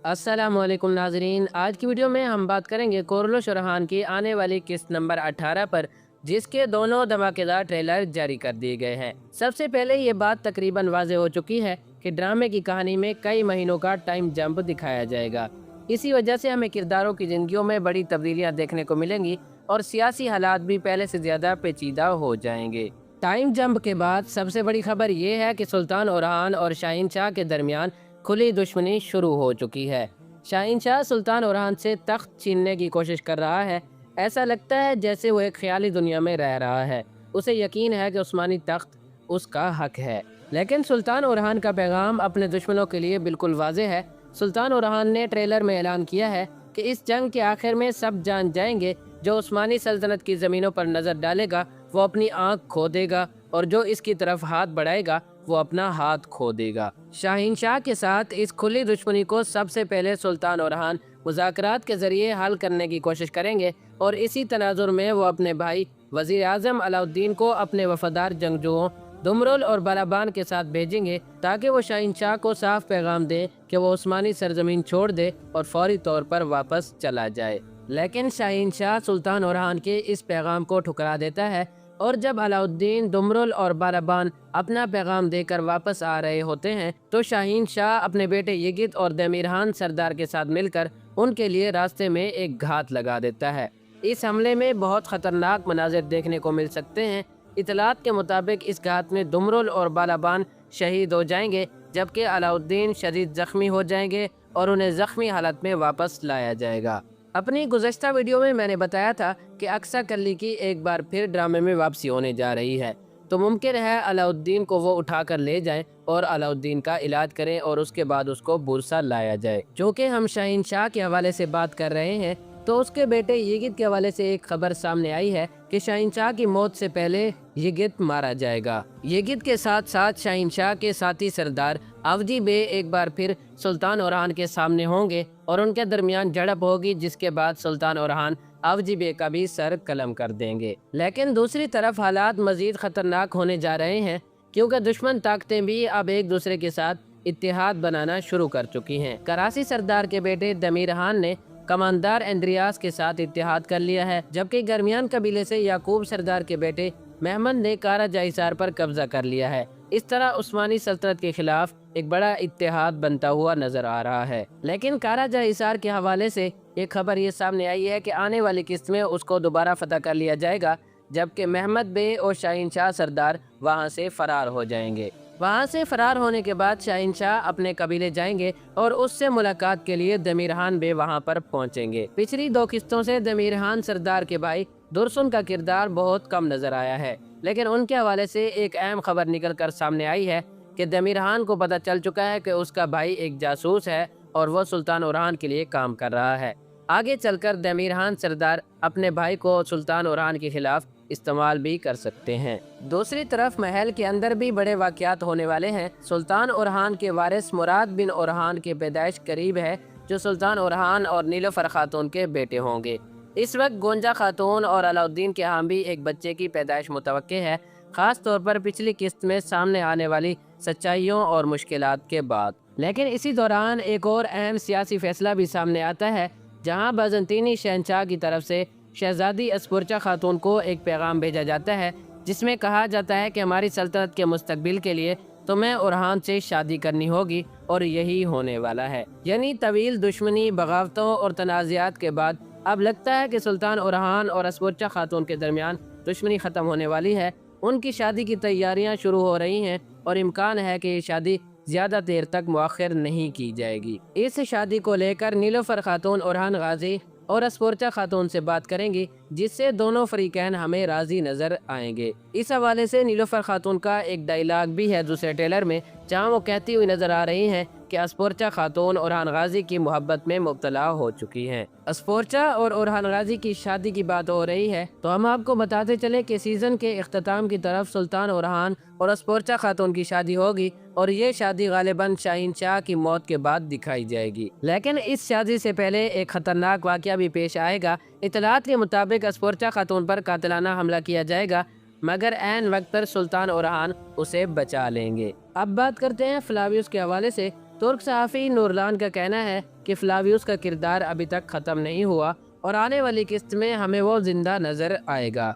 अस्सलाम वालेकुम नाजरीन। आज की वीडियो में हम बात करेंगे कोरलो शाहरुख की आने वाली किस्त नंबर 18 पर, जिसके दोनों धमाकेदार ट्रेलर जारी कर दिए गए हैं। सबसे पहले ये बात तकरीबन वाज़ेह हो चुकी है कि ड्रामे की कहानी में कई महीनों का टाइम जंप दिखाया जाएगा। इसी वजह से हमें किरदारों की ज़िंदगियों में बड़ी तब्दीलियाँ देखने को मिलेंगी और सियासी हालात भी पहले से ज़्यादा पेचीदा हो जाएंगे। टाइम जंप के बाद सबसे बड़ी खबर ये है कि सुल्तान ओरहान और शाहीन शाह के दरमियान खुली दुश्मनी शुरू हो चुकी है। शाहीन शाह सुल्तान ओरहान से तख्त छीनने की कोशिश कर रहा है। ऐसा लगता है जैसे वो एक ख्याली दुनिया में रह रहा है। उसे यकीन है कि उस्मानी तख्त उसका हक है। लेकिन सुल्तान ओरहान का पैगाम अपने दुश्मनों के लिए बिल्कुल वाज़ेह है। सुल्तान ओरहान ने ट्रेलर में ऐलान किया है कि इस जंग के आखिर में सब जान जाएंगे, जो उस्मानी सल्तनत की ज़मीनों पर नज़र डालेगा वो अपनी आँख खो देगा, और जो इसकी तरफ हाथ बढ़ाएगा वो अपना हाथ खो देगा। शाहीन शाह के साथ इस खुली दुश्मनी को सबसे पहले सुल्तान ओरहान मुज़ाकरात के ज़रिए हल करने की कोशिश करेंगे, और इसी तनाजुर में वो अपने भाई वज़ीर आज़म अलाउद्दीन को अपने वफादार जंगजुओं दुमरुल और बालाबान के साथ भेजेंगे, ताकि वो शाहीन शाह को साफ पैगाम दें कि वो उस्मानी सरजमीन छोड़ दे और फौरी तौर पर वापस चला जाए। लेकिन शाहीन शाह सुल्तान ओरहान के इस पैगाम को ठुकरा देता है, और जब अलाउद्दीन दुमरुल और बालाबान अपना पैगाम देकर वापस आ रहे होते हैं तो शाहीन शाह अपने बेटे यगित और दमीरहान सरदार के साथ मिलकर उनके लिए रास्ते में एक घात लगा देता है। इस हमले में बहुत ख़तरनाक मनाजिर देखने को मिल सकते हैं। इतलात के मुताबिक इस घात में दुमरुल और बालाबान शहीद हो जाएंगे, जबकि अलाउद्दीन शदीद ज़ख्मी हो जाएंगे और उन्हें ज़ख्मी हालत में वापस लाया जाएगा। अपनी गुज़श्ता वीडियो में मैंने बताया था कि अक्सा कल्ली की एक बार फिर ड्रामे में वापसी होने जा रही है, तो मुमकिन है अलाउद्दीन को वो उठाकर ले जाएं और अलाउद्दीन का इलाज करें और उसके बाद उसको बुरसा लाया जाए। जो कि हम शाहीन शाह के हवाले से बात कर रहे हैं, तो उसके बेटे यगित के हवाले से एक खबर सामने आई है कि शाहीन शाह की मौत से पहले यगित मारा जाएगा। यगित के साथ साथ शाहीन शाह के साथी सरदार अवजी बे एक बार फिर सुल्तान ओरहान के सामने होंगे और उनके दरमियान झड़प होगी, जिसके बाद सुल्तान ओरहान अवजी बे का भी सर कलम कर देंगे। लेकिन दूसरी तरफ हालात मजीद खतरनाक होने जा रहे हैं, क्योंकि दुश्मन ताकतें भी अब एक दूसरे के साथ इत्तेहाद बनाना शुरू कर चुकी हैं। कराची सरदार के बेटे दमीरहान ने कमांडर एंड्रियास के साथ इत्तेहाद कर लिया है, जबकि गरमियान कबीले से याकूब सरदार के बेटे महमद ने कारा जाहिसार पर कब्जा कर लिया है। इस तरह उस्मानी सल्तनत के खिलाफ एक बड़ा इत्तेहाद बनता हुआ नजर आ रहा है। लेकिन कारा जाहिसार के हवाले से एक खबर ये सामने आई है कि आने वाली किस्त में उसको दोबारा फतह कर लिया जाएगा, जबकि महमद बे और शाहीन शाह सरदार वहाँ से फरार हो जाएंगे। वहाँ से फरार होने के बाद शाहीन शाह अपने कबीले जाएंगे और उससे मुलाकात के लिए दमीरहान बे वहाँ पर पहुँचेंगे। पिछली दो किस्तों से दमीरहान सरदार के भाई दुरसुन का किरदार बहुत कम नजर आया है, लेकिन उनके हवाले से एक अहम खबर निकल कर सामने आई है कि दमीरहान को पता चल चुका है कि उसका भाई एक जासूस है और वह सुल्तान ओरहान के लिए काम कर रहा है। आगे चलकर दमीरहान सरदार अपने भाई को सुल्तान ओरहान के खिलाफ इस्तेमाल भी कर सकते हैं। दूसरी तरफ महल के अंदर भी बड़े वाक़यात होने वाले हैं। सुल्तान ओरहान के वारिस मुराद बिन ओरहान की पैदाइश करीब है, जो सुल्तान ओरहान और नीलोफर खातून के बेटे होंगे। इस वक्त गोंजा खातून और अलाउद्दीन के यहाँ भी एक बच्चे की पैदाइश मुतवक्के है, ख़ास तौर पर पिछली किस्त में सामने आने वाली सच्चाइयों और मुश्किलात के बाद। लेकिन इसी दौरान एक और अहम सियासी फैसला भी सामने आता है, जहाँ बाज़ंतीनी शहंशाह की तरफ से शहजादी अस्पुरचा खातून को एक पैगाम भेजा जाता है, जिसमें कहा जाता है कि हमारी सल्तनत के मुस्तकबिल के लिए तुम्हें ओरहान से शादी करनी होगी, और यही होने वाला है। यानी तवील दुश्मनी, बगावतों और तनाज़ात के बाद अब लगता है कि सुल्तान ओरहान और अस्पुरचा खातून के दरमियान दुश्मनी ख़त्म होने वाली है। उनकी शादी की तैयारियां शुरू हो रही हैं और इम्कान है कि ये शादी ज़्यादा देर तक मुअख्खर नहीं की जाएगी। इस शादी को लेकर नीलोफर खातून ओरहान गाजी और अस्पुरचा खातून से बात करेंगी, जिससे दोनों फरीकैन हमें राजी नजर आएंगे। इस हवाले से नीलोफर खातून का एक डायलॉग भी है दूसरे ट्रेलर में, जहां वो कहती हुई नजर आ रही हैं कि अस्पुरचा खातून ओरहान गाजी की मोहब्बत में मुब्तला हो चुकी हैं। अस्पुरचा और ओरहान गाजी की शादी की बात हो रही है, तो हम आपको बताते चले कि सीजन के इख्तिताम की तरफ सुल्तान ओरहान और अस्पुरचा खातून की शादी होगी, और ये शादी गालिबन शाहीन शाह की मौत के बाद दिखाई जाएगी। लेकिन इस शादी से पहले एक खतरनाक वाक़या भी पेश आएगा। इतलात के मुताबिक अस्पुरचा खातून पर कातिलाना हमला किया जाएगा, मगर ऐन वक्त पर सुल्तान ओरहान उसे बचा लेंगे। अब बात करते हैं फ्लावियस के हवाले से, ترک صحافی نورلان کا کہنا ہے کہ فلاویوس کا کردار ابھی تک ختم نہیں ہوا اور آنے والی قسط میں ہمیں وہ زندہ نظر آئے گا۔